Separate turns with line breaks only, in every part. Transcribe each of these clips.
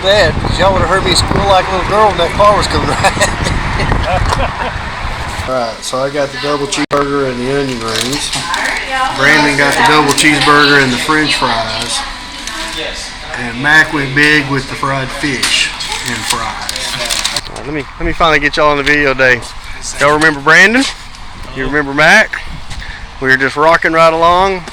that, because y'all would have heard me squeal like a little girl when that car was coming right. Alright, so I got the double cheeseburger and the onion rings. Brandon got the double cheeseburger and the french fries. And Mac went big with the fried fish and fries. Right, let me finally get y'all on the video day. Y'all remember Brandon? You remember Mac? We were just rocking right along.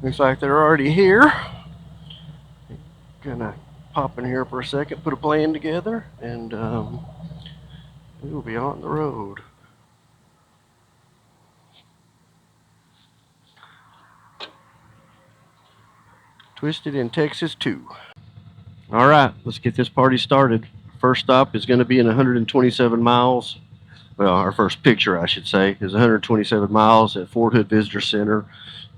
Looks like they're already here. Gonna pop in here for a second, put a plan together, and we'll be on the road. Twisted in Texas 2. All right, let's get this party started. First stop is going to be in 127 miles. Well, our first picture, I should say, is 127 miles at Fort Hood Visitor Center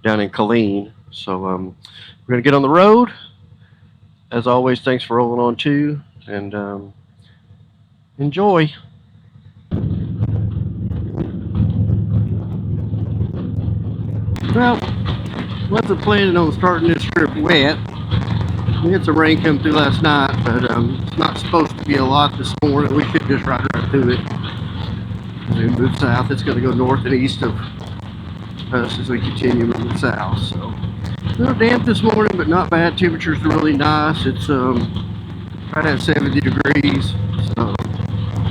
down in Killeen. So we're going to get on the road. As always, thanks for rolling on too, and enjoy. Well, wasn't planning on starting this trip wet. We had some rain come through last night, but it's not supposed to be a lot this morning. We should just ride right through it. As we move south, it's going to go north and east of us as we continue moving south. So a little damp this morning, but not bad. Temperature's really nice. It's right at 70 degrees. So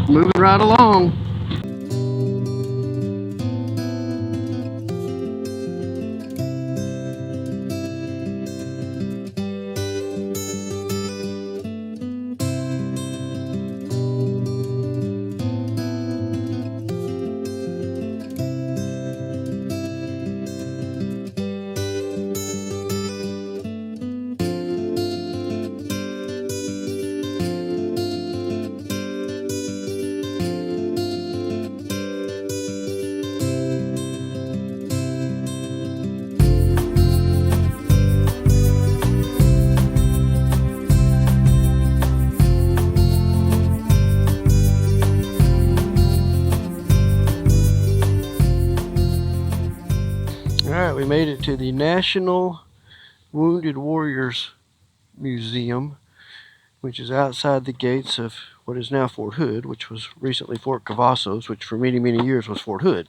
moving right along. Alright, we made it to the National Wounded Warriors Museum, which is outside the gates of what is now Fort Hood, which was recently Fort Cavazos, which for many, many years was Fort Hood.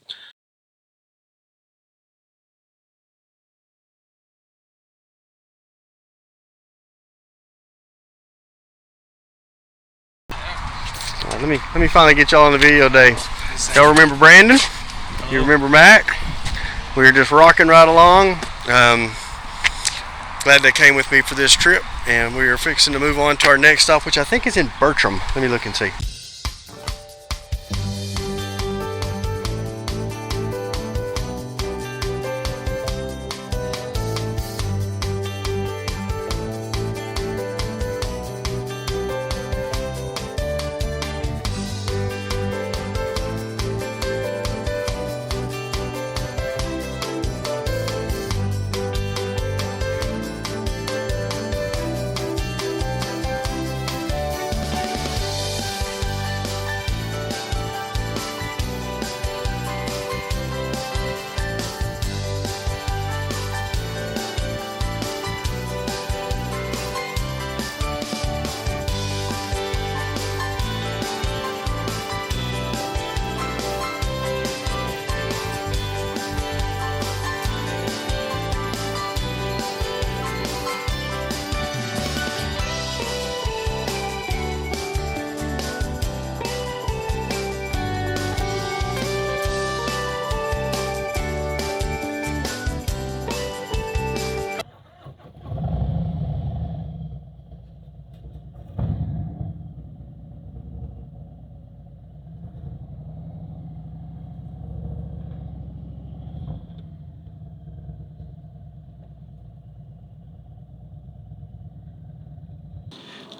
Right, let me finally get y'all on the video day. Y'all remember Brandon? You remember Mac? We were just rocking right along. Glad they came with me for this trip, and we are fixing to move on to our next stop, which I think is in Bertram. Let me look and see.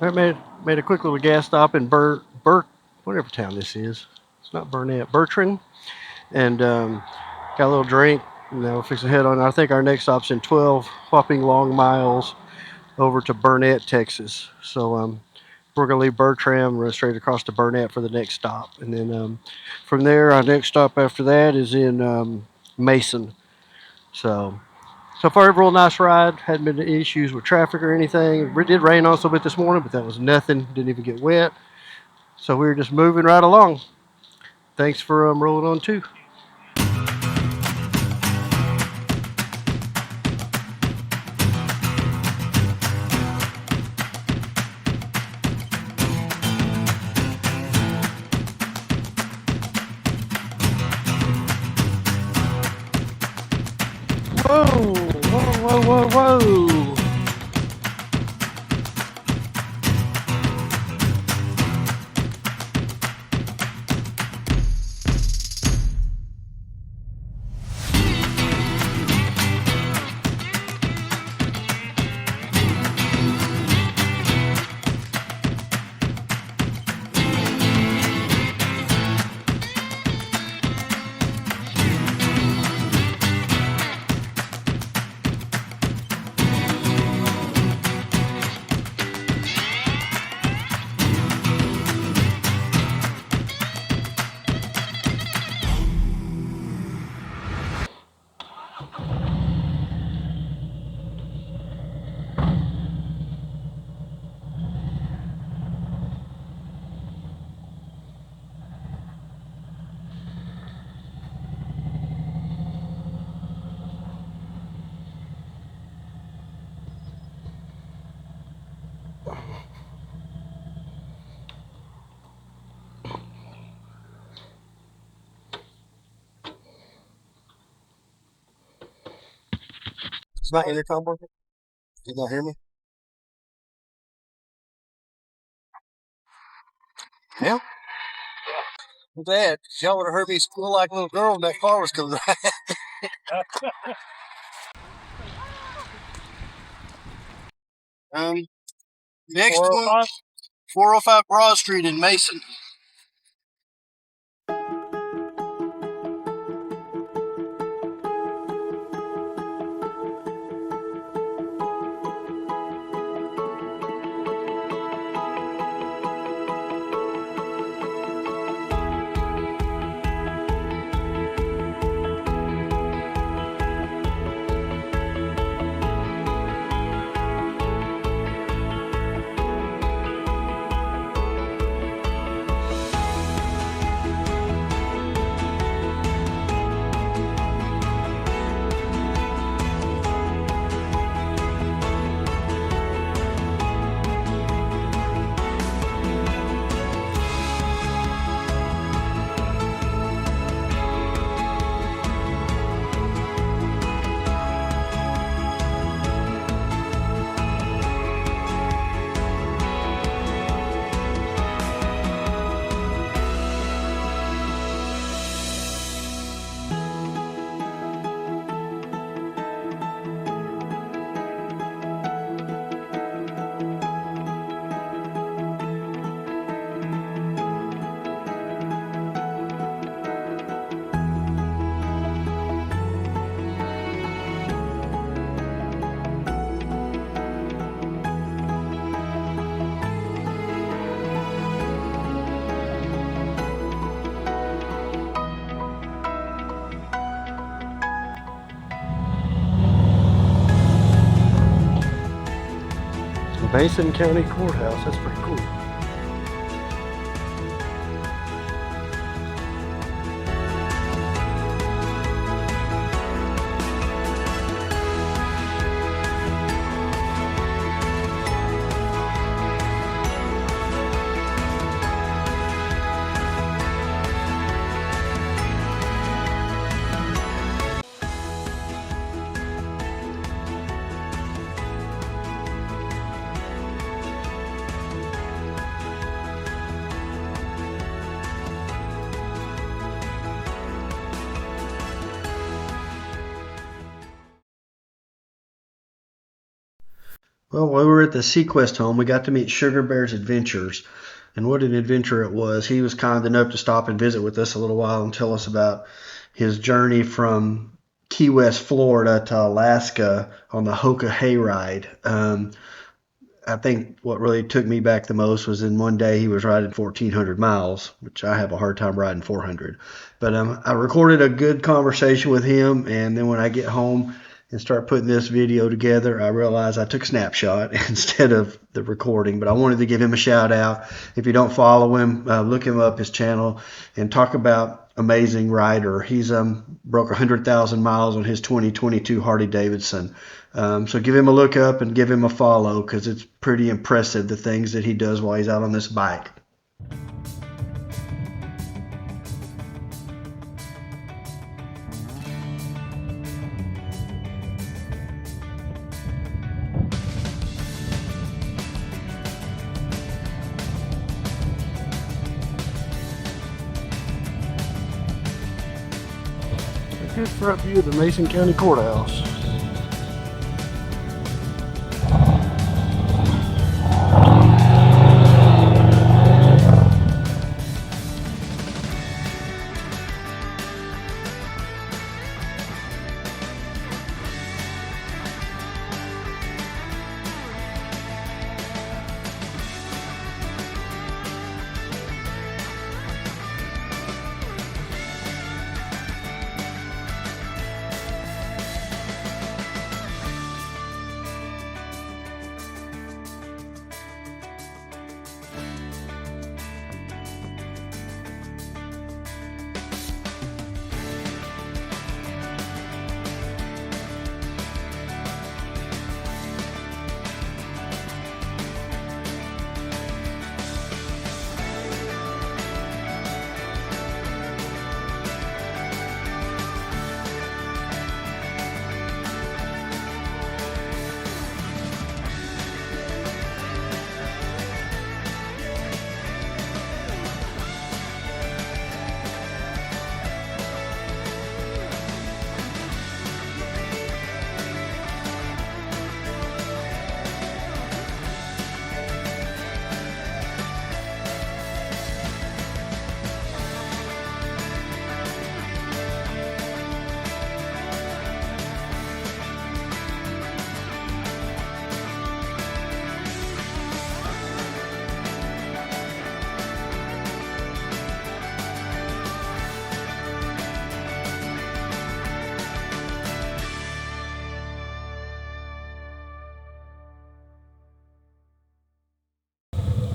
I made a quick little gas stop in whatever town this is. It's not Burnett, Bertram, and got a little drink. You know, fix to head on. I think our next stop's in 12 whopping long miles over to Burnett, Texas. So we're going to leave Bertram, run straight across to Burnett for the next stop. And then from there, our next stop after that is in Mason. So far, a real nice ride. Hadn't been any issues with traffic or anything. It did rain on us a bit this morning, but that was nothing. Didn't even get wet. So we were just moving right along. Thanks for rolling on too. Whoa, whoa, whoa, whoa, whoa. It's not intercom working? You not hear me? Yeah. I'm glad. Y'all would have heard me squeal like a little girl when that car was coming right. um, next one, 405 Broad Street in Mason. Mason County Courthouse. That's pretty cool. Well, while we were at the Seaquist home, we got to meet Sugar Bear's Adventures. And what an adventure it was. He was kind enough to stop and visit with us a little while and tell us about his journey from Key West, Florida to Alaska on the Hoka hayride.
I think what really took me back the most was in one day he was riding 1,400 miles, which I have a hard time riding 400. But I recorded a good conversation with him, and then when I get home and start putting this video together, I realized I took a snapshot instead of the recording. But I wanted to give him a shout out. If you don't follow him, look him up, his channel, and talk about amazing rider. He's broke 100,000 miles on his 2022 Harley Davidson. So give him a look up and give him a follow, because it's pretty impressive the things that he does while he's out on this bike.
Good front view of the Mason County Courthouse.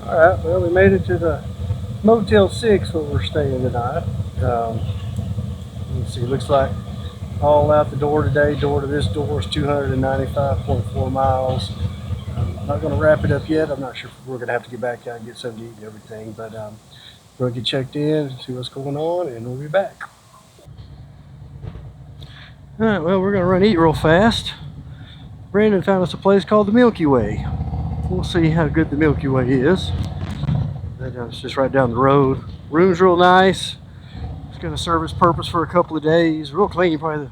Alright, well, we made it to the Motel 6 where we're staying tonight. Let's see, looks like all out the door today. Door to this door is 295.4 miles. I'm not going to wrap it up yet. I'm not sure if we're going to have to get back out and get something to eat and everything, but we're going to get checked in, see what's going on, and we'll be back. Alright, well, we're going to run eat real fast. Brandon found us a place called the Milky Way. We'll see how good the Milky Way is. It's just right down the road. Room's real nice. It's going to serve its purpose for a couple of days. Real clean, probably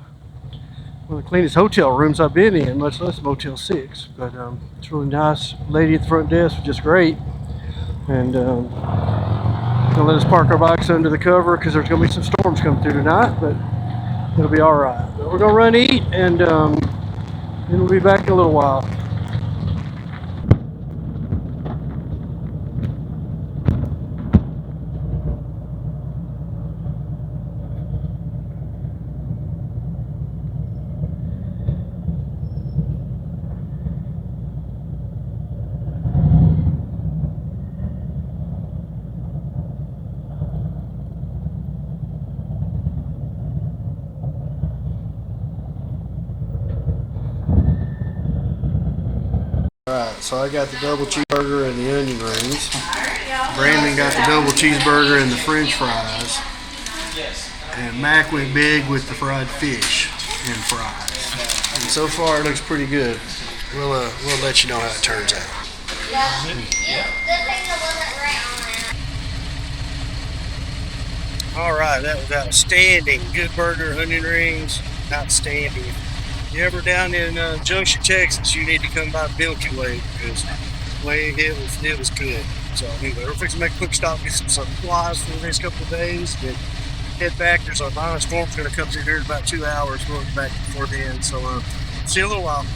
one of the cleanest hotel rooms I've been in, much less Motel 6. But it's really nice. Lady at the front desk was just great. And gonna let us park our bikes under the cover because there's going to be some storms coming through tonight, but it'll be all right. But we're going to run eat, and then we'll be back in a little while. Alright, so I got the double cheeseburger and the onion rings. Brandon got the double cheeseburger and the french fries. And Mac went big with the fried fish and fries. And so far it looks pretty good. We'll let you know how it turns out. Alright, that was outstanding. Good burger, onion rings, outstanding. If you're ever down in Junction, Texas, you need to come by Milky Way because the way it was good. So anyway, we're fixing to make a quick stop, get some supplies for the next couple of days, then head back. There's a minor storm's going to come through here in about 2 hours. We'll be back before then. So see you in a little while.